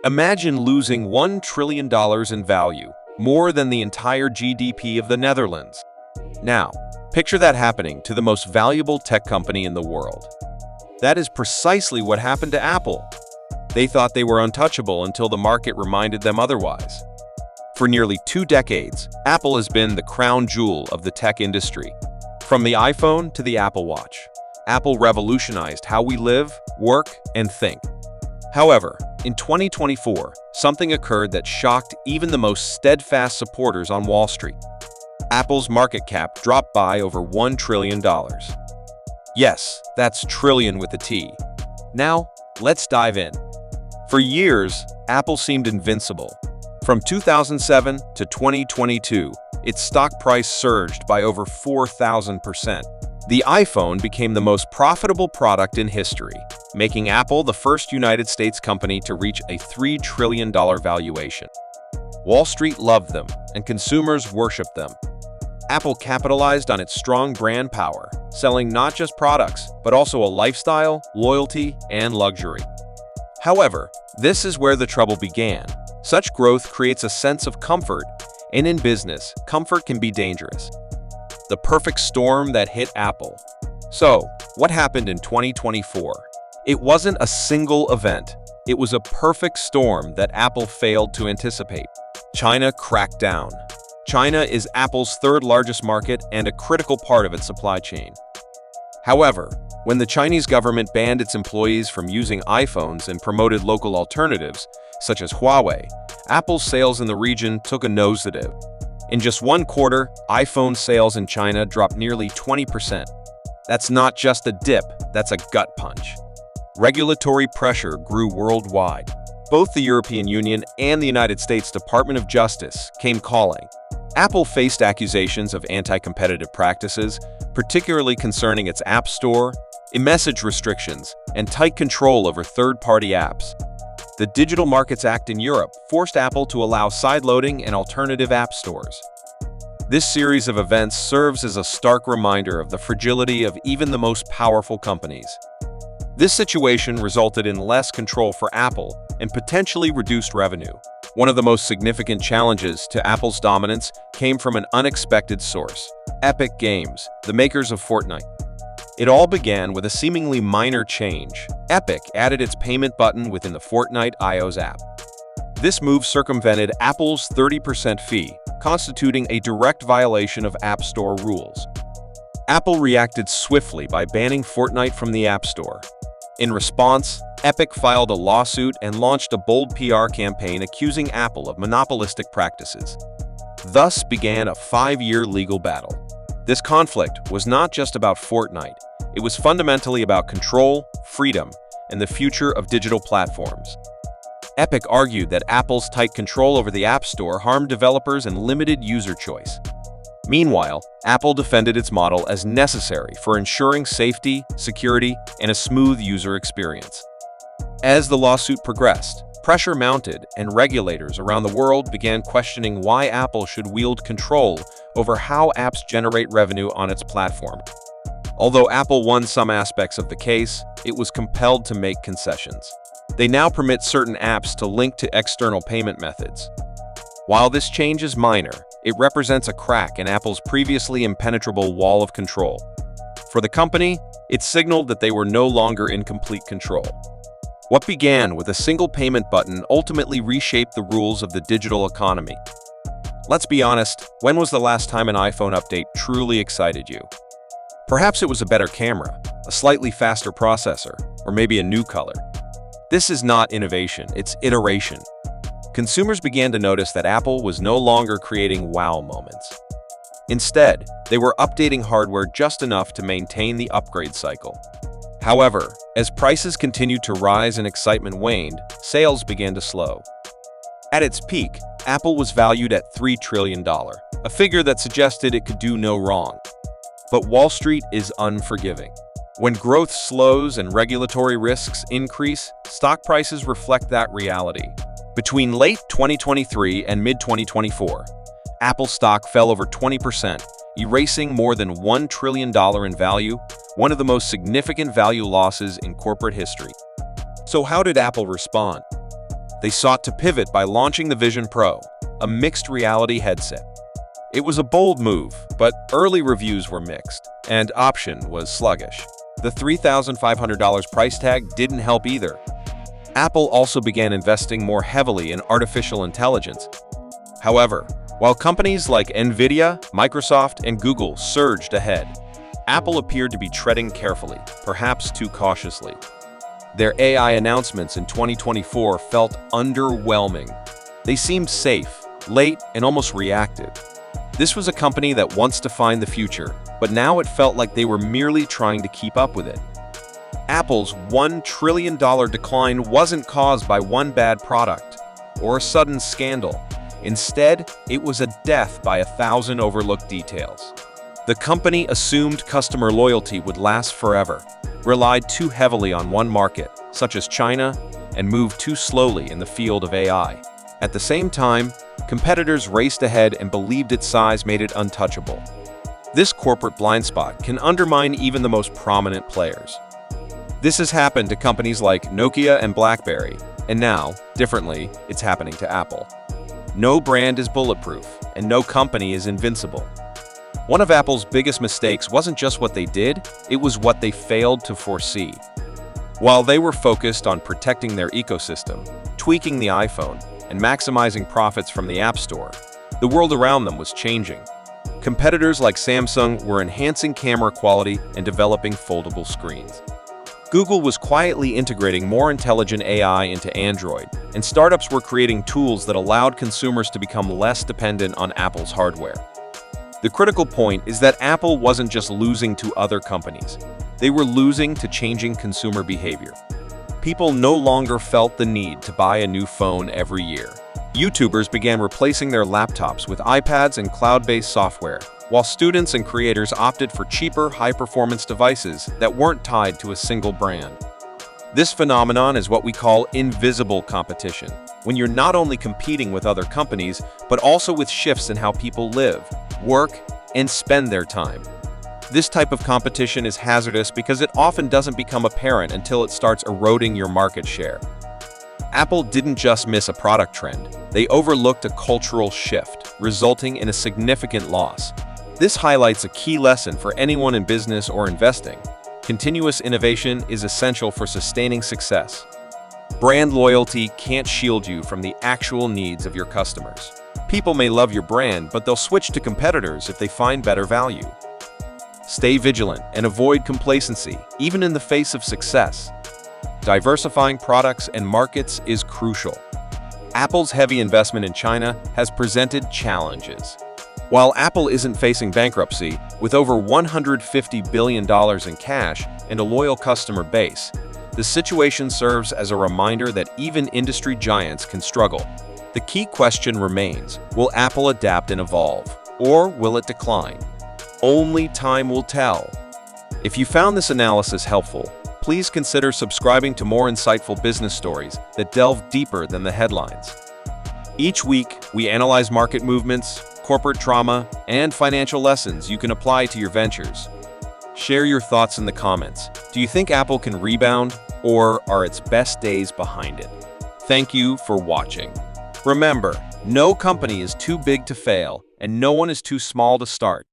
Imagine losing $1 trillion in value, more than the entire GDP of the Netherlands. Now, picture that happening to the most valuable tech company in the world. That is precisely what happened to Apple. They thought they were untouchable until the market reminded them otherwise. For nearly 2 decades, Apple has been the crown jewel of the tech industry. From the iPhone to the Apple Watch, Apple revolutionized how we live, work, and think. However, in 2024, something occurred that shocked even the most steadfast supporters on Wall Street. Apple's market cap dropped by over $1 trillion. Yes, that's trillion with a T. Now, let's dive in. For years, Apple seemed invincible. From 2007 to 2022, its stock price surged by over 4,000%. The iPhone became the most profitable product in history, making Apple the first United States company to reach a $3 trillion valuation. Wall Street loved them, and consumers worshipped them. Apple capitalized on its strong brand power, selling not just products, but also a lifestyle, loyalty, and luxury. However, this is where the trouble began. Such growth creates a sense of comfort, and in business, comfort can be dangerous. The perfect storm that hit Apple. So, what happened in 2024? It wasn't a single event. It was a perfect storm that Apple failed to anticipate. China cracked down. China is Apple's third largest market and a critical part of its supply chain. However, when the Chinese government banned its employees from using iPhones and promoted local alternatives, such as Huawei, Apple's sales in the region took a nosedive. In just one quarter, iPhone sales in China dropped nearly 20%. That's not just a dip, that's a gut punch. Regulatory pressure grew worldwide. Both the European Union and the United States Department of Justice came calling. Apple faced accusations of anti-competitive practices, particularly concerning its App Store, message restrictions, and tight control over third-party apps. The Digital Markets Act in Europe forced Apple to allow sideloading and alternative app stores. This series of events serves as a stark reminder of the fragility of even the most powerful companies. This situation resulted in less control for Apple and potentially reduced revenue. One of the most significant challenges to Apple's dominance came from an unexpected source: Epic Games, the makers of Fortnite. It all began with a seemingly minor change. Epic added its payment button within the Fortnite iOS app. This move circumvented Apple's 30% fee, constituting a direct violation of App Store rules. Apple reacted swiftly by banning Fortnite from the App Store. In response, Epic filed a lawsuit and launched a bold PR campaign accusing Apple of monopolistic practices. Thus began a 5-year legal battle. This conflict was not just about Fortnite. It was fundamentally about control, freedom, and the future of digital platforms. Epic argued that Apple's tight control over the App Store harmed developers and limited user choice. Meanwhile, Apple defended its model as necessary for ensuring safety, security, and a smooth user experience. As the lawsuit progressed, pressure mounted, and regulators around the world began questioning why Apple should wield control over how apps generate revenue on its platform. Although Apple won some aspects of the case, it was compelled to make concessions. They now permit certain apps to link to external payment methods. While this change is minor, it represents a crack in Apple's previously impenetrable wall of control. For the company, it signaled that they were no longer in complete control. What began with a single payment button ultimately reshaped the rules of the digital economy. Let's be honest, when was the last time an iPhone update truly excited you? Perhaps it was a better camera, a slightly faster processor, or maybe a new color. This is not innovation, it's iteration. Consumers began to notice that Apple was no longer creating wow moments. Instead, they were updating hardware just enough to maintain the upgrade cycle. However, as prices continued to rise and excitement waned, sales began to slow. At its peak, Apple was valued at $3 trillion, a figure that suggested it could do no wrong. But Wall Street is unforgiving. When growth slows and regulatory risks increase, stock prices reflect that reality. Between late 2023 and mid-2024, Apple stock fell over 20%, erasing more than $1 trillion in value, one of the most significant value losses in corporate history. So how did Apple respond? They sought to pivot by launching the Vision Pro, a mixed reality headset. It was a bold move, but early reviews were mixed, and option was sluggish. The $3,500 price tag didn't help either. Apple also began investing more heavily in artificial intelligence. However, while companies like Nvidia, Microsoft, and Google surged ahead, Apple appeared to be treading carefully, perhaps too cautiously. Their AI announcements in 2024 felt underwhelming. They seemed safe, late, and almost reactive. This was a company that wants to find the future, but now it felt like they were merely trying to keep up with it. Apple's $1 trillion decline wasn't caused by one bad product or a sudden scandal. Instead, it was a death by 1,000 overlooked details. The company assumed customer loyalty would last forever, relied too heavily on one market, such as China, and moved too slowly in the field of AI. At the same time, competitors raced ahead and believed its size made it untouchable. This corporate blind spot can undermine even the most prominent players. This has happened to companies like Nokia and BlackBerry, and now, differently, it's happening to Apple. No brand is bulletproof, and no company is invincible. One of Apple's biggest mistakes wasn't just what they did, it was what they failed to foresee. While they were focused on protecting their ecosystem, tweaking the iPhone, and maximizing profits from the App Store, the world around them was changing. Competitors like Samsung were enhancing camera quality and developing foldable screens. Google was quietly integrating more intelligent AI into Android, and startups were creating tools that allowed consumers to become less dependent on Apple's hardware. The critical point is that Apple wasn't just losing to other companies. They were losing to changing consumer behavior. People no longer felt the need to buy a new phone every year. YouTubers began replacing their laptops with iPads and cloud-based software, while students and creators opted for cheaper, high-performance devices that weren't tied to a single brand. This phenomenon is what we call invisible competition, when you're not only competing with other companies, but also with shifts in how people live, work, and spend their time. This type of competition is hazardous because it often doesn't become apparent until it starts eroding your market share. Apple didn't just miss a product trend, they overlooked a cultural shift, resulting in a significant loss. This highlights a key lesson for anyone in business or investing. Continuous innovation is essential for sustaining success. Brand loyalty can't shield you from the actual needs of your customers. People may love your brand, but they'll switch to competitors if they find better value. Stay vigilant and avoid complacency, even in the face of success. Diversifying products and markets is crucial. Apple's heavy investment in China has presented challenges. While Apple isn't facing bankruptcy, with over $150 billion in cash and a loyal customer base, the situation serves as a reminder that even industry giants can struggle. The key question remains, will Apple adapt and evolve, or will it decline? Only time will tell. If you found this analysis helpful, please consider subscribing to more insightful business stories that delve deeper than the headlines. Each week, we analyze market movements, corporate trauma, and financial lessons you can apply to your ventures. Share your thoughts in the comments. Do you think Apple can rebound, or are its best days behind it? Thank you for watching. Remember, no company is too big to fail, and no one is too small to start.